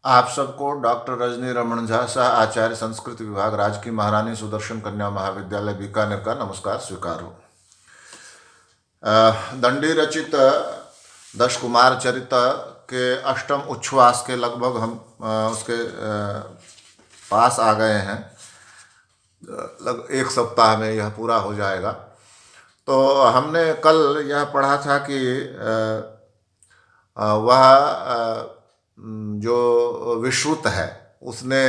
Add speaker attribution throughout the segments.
Speaker 1: आप सबको डॉक्टर रजनी रमन झा, सह आचार्य संस्कृत विभाग, राजकीय महारानी सुदर्शन कन्या महाविद्यालय बीकानेर का नमस्कार स्वीकार हो। दंडी रचित दश कुमार चरित के अष्टम उच्छ्वास के लगभग हम उसके पास आ गए हैं। लग एक सप्ताह में यह पूरा हो जाएगा। तो हमने कल यह पढ़ा था कि वह जो विश्रुत है उसने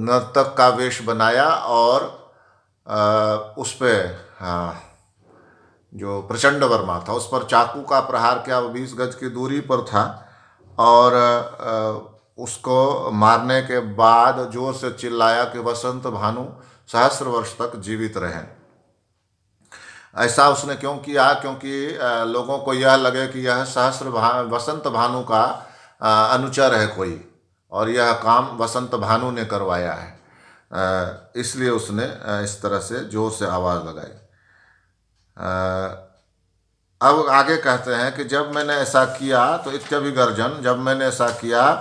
Speaker 1: नर्तक का वेश बनाया और उस पे जो प्रचंड वर्मा था उस पर चाकू का प्रहार किया। वो 20 गज की दूरी पर था और उसको मारने के बाद जोर से चिल्लाया कि वसंत भानु सहस्र वर्ष तक जीवित रहें। ऐसा उसने क्यों किया? क्योंकि लोगों को यह लगे कि यह वसंत भानु का अनुचर है कोई, और यह काम वसंत भानु ने करवाया है। इसलिए उसने इस तरह से जोर से आवाज़ लगाई। अब आगे कहते हैं कि जब मैंने ऐसा किया तो इत्यभिगर्जन, जब मैंने ऐसा किया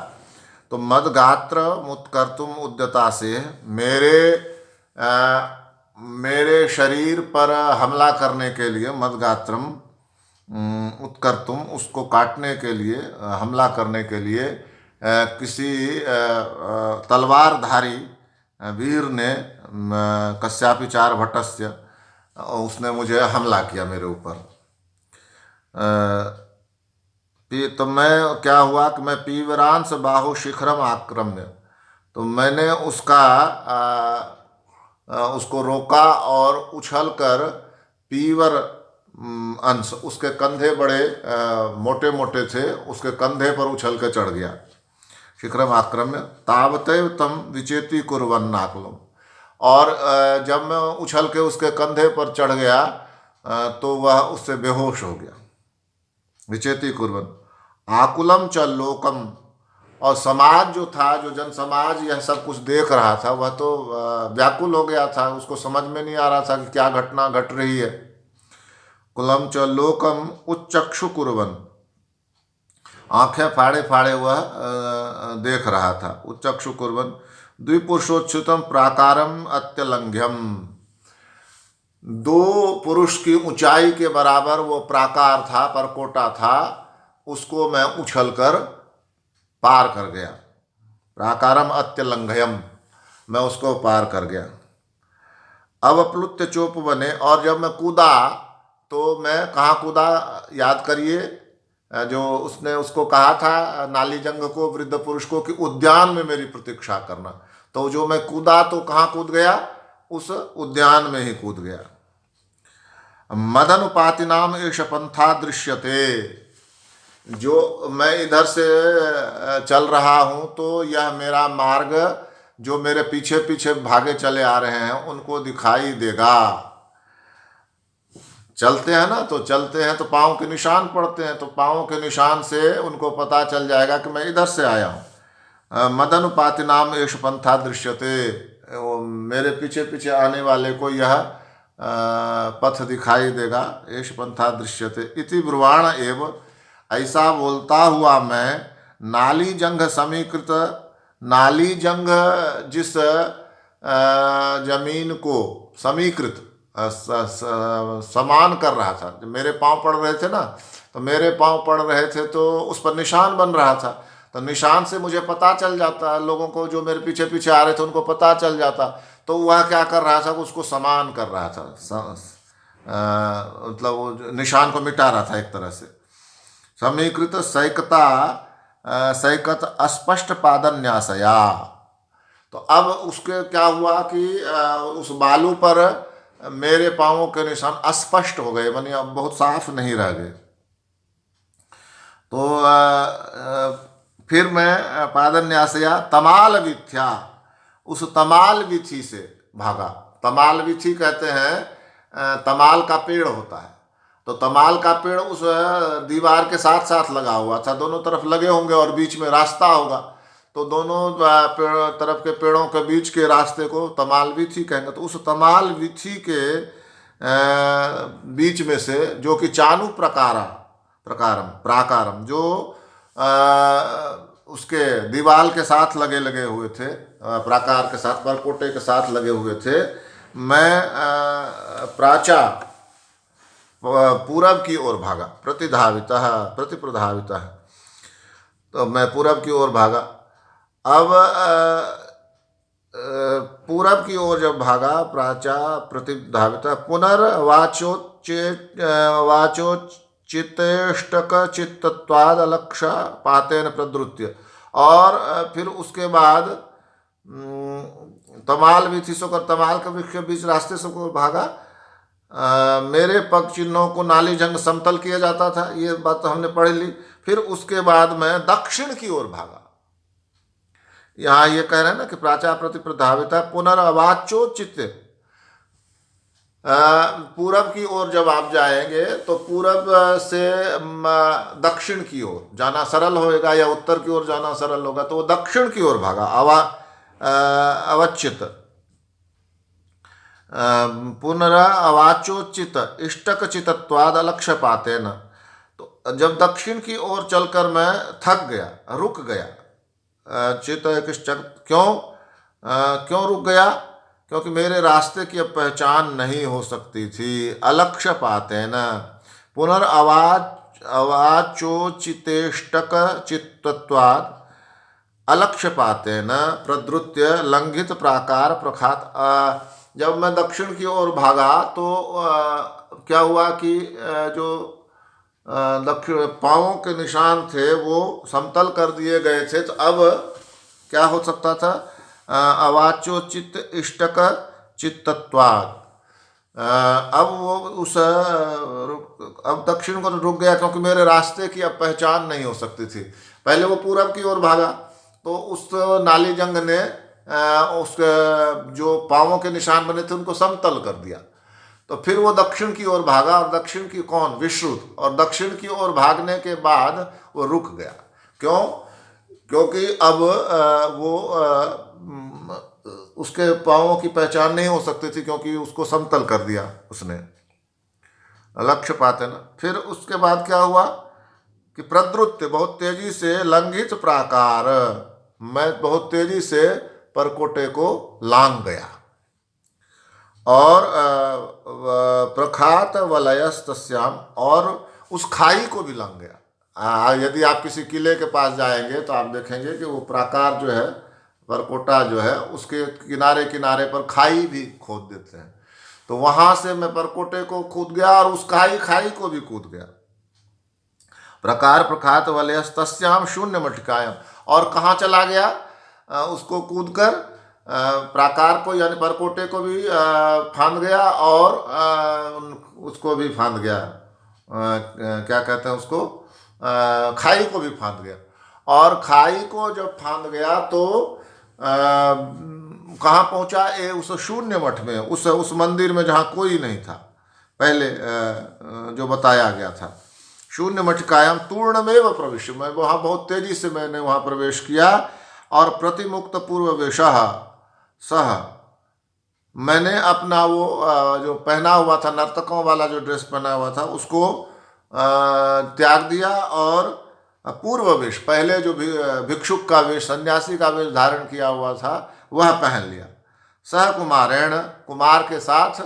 Speaker 1: तो मदगात्र मुत्कर्तुम उद्यता से मेरे शरीर पर हमला करने के लिए, मदगात्रम उत्कर्तुम उसको काटने के लिए, हमला करने के लिए किसी तलवारधारी वीर ने, कश्यापिचार भट्टस्य, उसने मुझे हमला किया मेरे ऊपर। तो मैं क्या हुआ कि मैं पीवरांश बाहु शिखरम आक्रम्य, तो मैंने उसको रोका और उछलकर पीवर अंश, उसके कंधे बड़े मोटे मोटे थे, उसके कंधे पर उछल के चढ़ गया। शिखरम आक्रम्य तावतैव तम विचेती कुर्वन्नाकुलम, और जब मैं उछल के उसके कंधे पर चढ़ गया तो वह उससे बेहोश हो गया। विचेती कुर्वन आकुलम च लोकम, और समाज जो था, जो जन समाज यह सब कुछ देख रहा था, वह तो व्याकुल हो गया था। उसको समझ में नहीं आ रहा था कि क्या घटना घट रही है। कुलम च लोकम उच्चक्षु कुर्वन, आंखें फाड़े फाड़े वह देख रहा था। उच्चक्षु कुर्वन द्विपुरुषोच्युतम प्राकारम अत्यलंघ्यम, दो पुरुष की ऊंचाई के बराबर वो प्राकार था, परकोटा था, उसको मैं उछलकर पार कर गया। प्राकारम अत्यलंघयम, मैं उसको पार कर गया। अब प्लुत्य चोप बने, और जब मैं कूदा तो मैं कहाँ कूदा, याद करिए, जो उसने उसको कहा था नाली जंग को, वृद्ध पुरुष को, कि उद्यान में मेरी प्रतीक्षा करना। तो जो मैं कूदा तो कहाँ कूद गया? उस उद्यान में ही कूद गया। मदन उपाति नाम एष पंथा दृश्यते, जो मैं इधर से चल रहा हूँ तो यह मेरा मार्ग, जो मेरे पीछे पीछे भागे चले आ रहे हैं उनको दिखाई देगा। चलते हैं ना, तो चलते हैं तो पाँव के निशान पड़ते हैं, तो पाँव के निशान से उनको पता चल जाएगा कि मैं इधर से आया हूँ। मदन उपाति नाम एष पंथा दृश्यते, मेरे पीछे पीछे आने वाले को यह पथ दिखाई देगा। एष पंथा दृश्यते इति ब्रुवाण एव, ऐसा बोलता हुआ मैं नाली जंग समीकृत, नाली जंग जिस जमीन को समीकृत समान कर रहा था, जब मेरे पांव पड़ रहे थे ना, तो मेरे पांव पड़ रहे थे तो उस पर निशान बन रहा था, तो निशान से मुझे पता चल जाता, लोगों को जो मेरे पीछे पीछे आ रहे थे उनको पता चल जाता। तो वह क्या कर रहा था, उसको समान कर रहा था, मतलब वो निशान को मिटा रहा था एक तरह से। समीकृत सैकत अस्पष्ट पादन्यासया, तो अब उसके क्या हुआ कि उस बालू पर मेरे पाँवों के निशान अस्पष्ट हो गए, मानी अब बहुत साफ नहीं रह गए। तो फिर मैं पादन्यासया तमाल विथ्या, उस तमाल विथि से भागा। तमाल विथि कहते हैं, तमाल का पेड़ होता है, तो तमाल का पेड़ उस दीवार के साथ साथ लगा हुआ था, दोनों तरफ लगे होंगे और बीच में रास्ता होगा, तो दोनों तरफ के पेड़ों के बीच के रास्ते को तमाल विथि कहेंगे। तो उस तमाल विथि के बीच में से, जो कि चानु प्राकारम, जो उसके दीवाल के साथ लगे लगे हुए थे, प्राकार के साथ, परकोटे के साथ लगे हुए थे। मैं प्राचा पूरब की ओर भागा, प्रतिधावितः प्रतिप्रधावितः, तो मैं पूरब की ओर भागा। अब पूरब की ओर जब भागा, प्राचा प्रतिधावितः, वाचोचितेष्टक चित्तत्वाद अलक्ष्य पातेन प्रद्रुत्य, और फिर उसके बाद तमाल भी थी सोकर, तमाल के वृक्ष के बीच रास्ते से को भागा। मेरे पग चिन्हों को नाली जंग समतल किया जाता था, ये बात तो हमने पढ़ ली। फिर उसके बाद मैं दक्षिण की ओर भागा। यहाँ ये कह रहे हैं ना कि प्राचा प्रति प्रधाविता पुनर्वाचोचित, पूरब की ओर जब आप जाएंगे तो पूरब से दक्षिण की ओर जाना सरल होगा या उत्तर की ओर जाना सरल होगा, तो वो दक्षिण की ओर भागा। अवचित पुनरावाचोचित इष्टक चितत्वाद अलक्ष्य पाते न, तो जब दक्षिण की ओर चलकर मैं थक गया, रुक गया, चित क्यों रुक गया? क्योंकि मेरे रास्ते की अब पहचान नहीं हो सकती थी। अलक्ष्य पाते न पुनर्वाचोचितेष्टक चित्तत्वाद अलक्ष्य पाते न प्रद्रुत्य लंघित प्राकार प्रखात। जब मैं दक्षिण की ओर भागा तो क्या हुआ कि जो दक्षिण पाँवों के निशान थे वो समतल कर दिए गए थे। तो अब क्या हो सकता था? अवाचोचित इष्टक चित्तत्वाद, अब वो उस अब दक्षिण को रुक गया क्योंकि मेरे रास्ते की अब पहचान नहीं हो सकती थी। पहले वो पूरब की ओर भागा तो उस नाली जंग ने उसके जो पाँवों के निशान बने थे उनको समतल कर दिया। तो फिर वो दक्षिण की ओर भागा, और दक्षिण की कौन? विश्रुत। और दक्षिण की ओर भागने के बाद वो रुक गया। क्यों? क्योंकि अब उसके पाँवों की पहचान नहीं हो सकती थी, क्योंकि उसको समतल कर दिया उसने। लक्ष्य पाते ना। फिर उसके बाद क्या हुआ कि प्रद्रुत्य, बहुत तेजी से, लंघित प्राकार, मैं बहुत तेजी से परकोटे को लांग गया, और प्रखात वलयस्तस्याम, और उस खाई को भी लांग गया। यदि आप किसी किले के पास जाएंगे तो आप देखेंगे कि वो प्राकार जो है, परकोटा जो है, उसके किनारे किनारे पर खाई भी खोद देते हैं। तो वहां से मैं परकोटे को कूद गया और उस खाई को भी कूद गया। प्रकार प्रखात वलयस्तस्याम शून्य मटिकायाम, और कहाँ चला गया? उसको कूद कर प्राकार को यानी परकोटे को भी फांद गया, और उसको भी फांद गया, क्या कहते हैं उसको, खाई को भी फांद गया। और खाई को जब फांद गया तो कहाँ पहुँचा? उस शून्य मठ में, उस मंदिर में जहाँ कोई नहीं था, पहले जो बताया गया था। शून्य मटिकायाम तूर्णमेव प्रविश्य, मैं वहाँ बहुत तेजी से मैंने वहाँ प्रवेश किया। और प्रतिमुक्त पूर्व वेशः सह, मैंने अपना वो जो पहना हुआ था, नर्तकों वाला जो ड्रेस पहना हुआ था, उसको त्याग दिया, और पूर्व वेश, पहले जो भिक्षुक का वेश, सन्यासी का वेश धारण किया हुआ था, वह पहन लिया। सह कुमारेण, कुमार के साथ,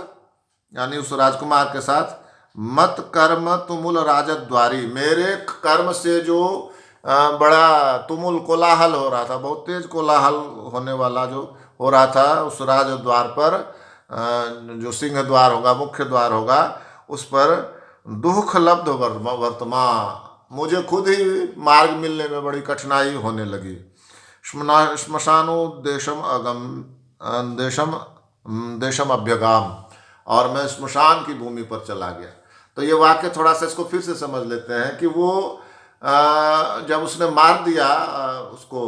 Speaker 1: यानी उस राजकुमार के साथ, मत कर्म तुमुल राजद्वारी, मेरे कर्म से जो बड़ा तुमुल कोलाहल हो रहा था, बहुत तेज कोलाहल होने वाला जो हो रहा था उस राजद्वार पर, जो सिंह द्वार होगा, मुख्य द्वार होगा, उस पर दुख लब्ध वर्तमान, मुझे खुद ही मार्ग मिलने में बड़ी कठिनाई होने लगी। श्मशानोदेशम देशम अभ्यगाम, और मैं श्मशान की भूमि पर चला गया। तो ये वाक्य थोड़ा सा इसको फिर से समझ लेते हैं कि वो जब उसने मार दिया उसको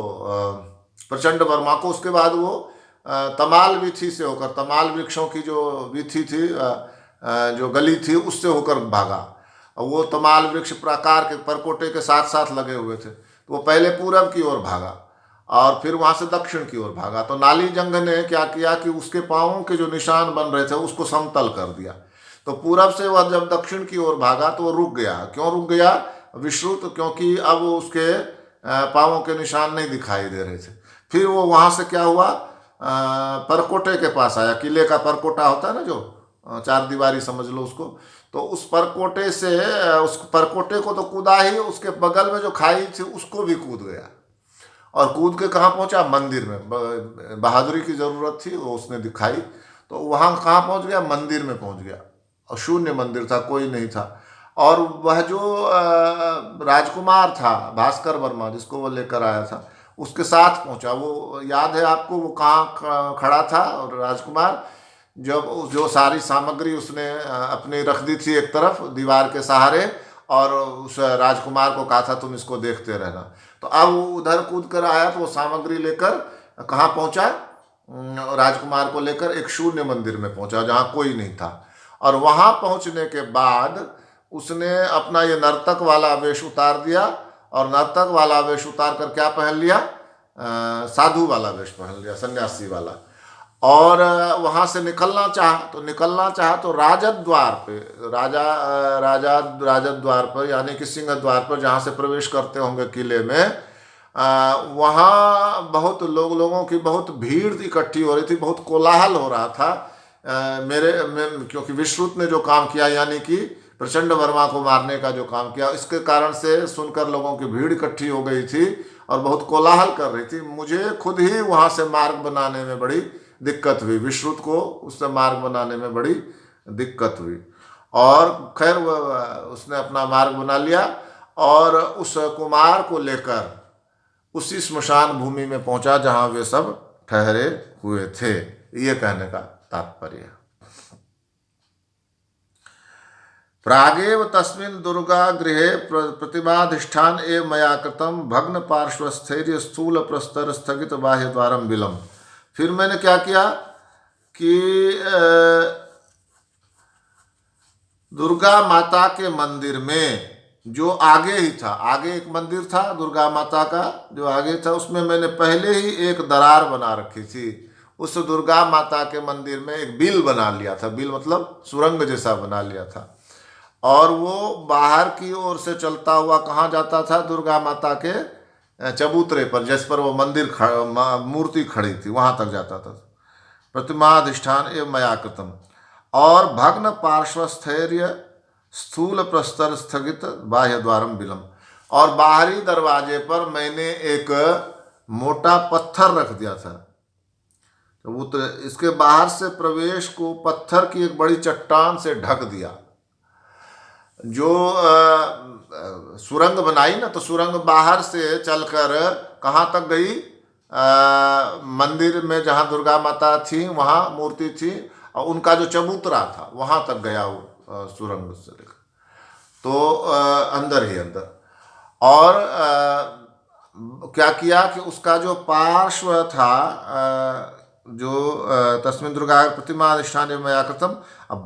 Speaker 1: प्रचंड वर्मा को, उसके बाद वो तमाल वीथी से होकर, तमाल वृक्षों की जो वीथी थी, जो गली थी, उससे होकर भागा। और वो तमाल वृक्ष प्राकार के परकोटे के साथ साथ लगे हुए थे। तो वो पहले पूरब की ओर भागा और फिर वहाँ से दक्षिण की ओर भागा। तो नाली जंग ने क्या किया कि उसके पाँवों के जो निशान बन रहे थे उसको समतल कर दिया। तो पूरब से वह जब दक्षिण की ओर भागा तो वो रुक गया। क्यों रुक गया? विश्रुत, क्योंकि अब उसके पाँवों के निशान नहीं दिखाई दे रहे थे। फिर वो वहाँ से क्या हुआ, परकोटे के पास आया। किले का परकोटा होता है ना, जो चार दीवारी समझ लो उसको। तो उस परकोटे से उस परकोटे को तो कूदा ही, उसके बगल में जो खाई थी उसको भी कूद गया। और कूद के कहाँ पहुंचा, मंदिर में। बहादुरी की जरूरत थी, वो उसने दिखाई। तो वहाँ कहाँ पहुंच गया, मंदिर में पहुंच गया। और शून्य मंदिर था, कोई नहीं था। और वह जो राजकुमार था भास्कर वर्मा, जिसको वो लेकर आया था, उसके साथ पहुंचा। वो याद है आपको, वो कहाँ खड़ा था। और राजकुमार जब जो सारी सामग्री उसने अपनी रख दी थी एक तरफ दीवार के सहारे, और उस राजकुमार को कहा था तुम इसको देखते रहना। तो अब वो उधर कूद कर आया, तो वो सामग्री लेकर कहाँ पहुंचा, राजकुमार को लेकर एक शून्य मंदिर में पहुंचा जहाँ कोई नहीं था। और वहां पहुंचने के बाद उसने अपना ये नर्तक वाला वेश उतार दिया। और नर्तक वाला वेश उतार कर क्या पहन लिया, साधु वाला वेश पहन लिया, सन्यासी वाला। और वहां से निकलना चाहा तो राजद द्वार पे, राजद द्वार पर, यानी कि सिंह द्वार पर, जहाँ से प्रवेश करते होंगे किले में, वहाँ बहुत लोगों की बहुत भीड़ इकट्ठी हो रही थी, बहुत कोलाहल हो रहा था। क्योंकि विश्रुत ने जो काम किया, यानी कि प्रचंड वर्मा को मारने का जो काम किया, इसके कारण से सुनकर लोगों की भीड़ इकट्ठी हो गई थी और बहुत कोलाहल कर रही थी। मुझे खुद ही वहाँ से मार्ग बनाने में बड़ी दिक्कत हुई, विश्रुत को उससे मार्ग बनाने में बड़ी दिक्कत हुई। और खैर उसने अपना मार्ग बना लिया और उस कुमार को लेकर उसी स्मशान भूमि में पहुंचा जहां वे सब ठहरे हुए थे। ये कहने का तात्पर्य है। प्रागेव तस्मिन् दुर्गा गृहे प्रतिमाधिष्ठान एव मया कृतम भग्न पार्श्वस्थैर्य स्थूल प्रस्तर स्थगित बाह्य द्वारम विलम। फिर मैंने क्या किया कि दुर्गा माता के मंदिर में जो आगे ही था, आगे एक मंदिर था दुर्गा माता का जो आगे था, उसमें मैंने पहले ही एक दरार बना रखी थी। उस दुर्गा माता के मंदिर में एक बिल बना लिया था, बिल मतलब सुरंग जैसा बना लिया था। और वो बाहर की ओर से चलता हुआ कहाँ जाता था, दुर्गा माता के चबूतरे पर, जिस पर वो मंदिर मूर्ति खड़ी थी, वहां तक जाता था। प्रतिमाधिष्ठान एवं मयाकृतम। और भग्न पार्श्वस्थैर्य स्थूल प्रस्तर स्थगित बाह्य द्वारम विलम। और बाहरी दरवाजे पर मैंने एक मोटा पत्थर रख दिया था। तो इसके बाहर से प्रवेश को पत्थर की एक बड़ी चट्टान से ढक दिया। जो सुरंग बनाई ना, तो सुरंग बाहर से चलकर कहाँ तक गई, मंदिर में जहाँ दुर्गा माता थी वहाँ मूर्ति थी, और उनका जो चबूतरा था वहाँ तक गया वो सुरंग से लेकर, तो अंदर ही अंदर। और क्या किया कि उसका जो पार्श्व था, जो तस्मिन् दुर्गा प्रतिमा अधिष्ठान मया कृतम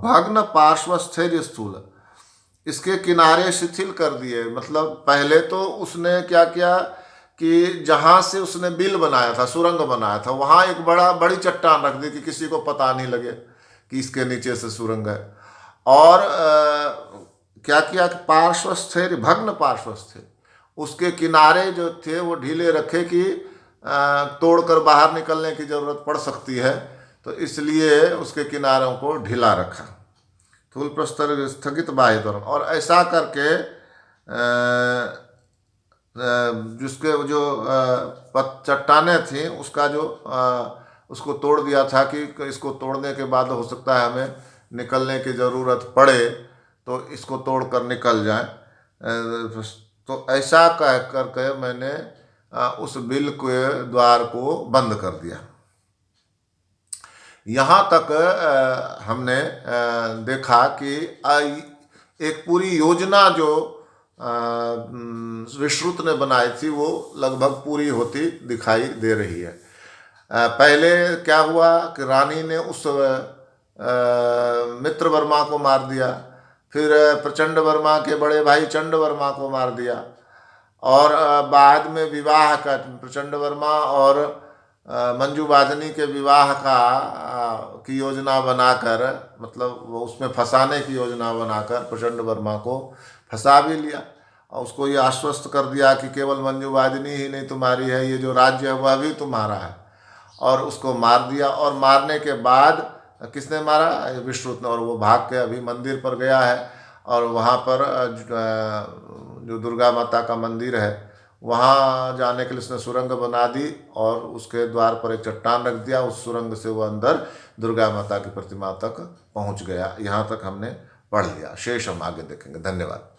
Speaker 1: भग्न पार्श्व स्थैर्य स्थूल, इसके किनारे शिथिल कर दिए। मतलब पहले तो उसने क्या किया कि जहाँ से उसने बिल बनाया था, सुरंग बनाया था, वहाँ एक बड़ी चट्टान रख दी कि किसी को पता नहीं लगे कि इसके नीचे से सुरंग है। और क्या किया कि पार्श्वस्थैर्य, भग्न पार्श्वस्थैर्य, उसके किनारे जो थे वो ढीले रखे कि तोड़कर बाहर निकलने की जरूरत पड़ सकती है, तो इसलिए उसके किनारों को ढीला रखा। स्थूल प्रस्तर स्थगित बाह्य द्वार। और ऐसा करके जिसके जो चट्टाने थी उसका जो उसको तोड़ दिया था कि इसको तोड़ने के बाद हो सकता है हमें निकलने की ज़रूरत पड़े, तो इसको तोड़ कर निकल जाए। तो ऐसा कह करके मैंने उस बिल के द्वार को बंद कर दिया। यहाँ तक हमने देखा कि एक पूरी योजना जो विश्रुत ने बनाई थी वो लगभग पूरी होती दिखाई दे रही है। पहले क्या हुआ कि रानी ने उस मित्र वर्मा को मार दिया, फिर प्रचंड वर्मा के बड़े भाई चंड वर्मा को मार दिया, और बाद में विवाह का प्रचंड वर्मा और मंजू वादनी के विवाह की योजना बनाकर, मतलब वो उसमें फंसाने की योजना बनाकर प्रचंड वर्मा को फंसा भी लिया। और उसको ये आश्वस्त कर दिया कि केवल मंजुवादिनी ही नहीं तुम्हारी है, ये जो राज्य है वह भी तुम्हारा है। और उसको मार दिया। और मारने के बाद किसने मारा? विष्णु ने। और वो भाग के अभी मंदिर पर गया है, और वहाँ पर जो दुर्गा माता का मंदिर है वहाँ जाने के लिए उसने सुरंग बना दी, और उसके द्वार पर एक चट्टान रख दिया। उस सुरंग से वो अंदर दुर्गा माता की प्रतिमा तक पहुँच गया। यहाँ तक हमने पढ़ लिया, शेष हम आगे देखेंगे। धन्यवाद।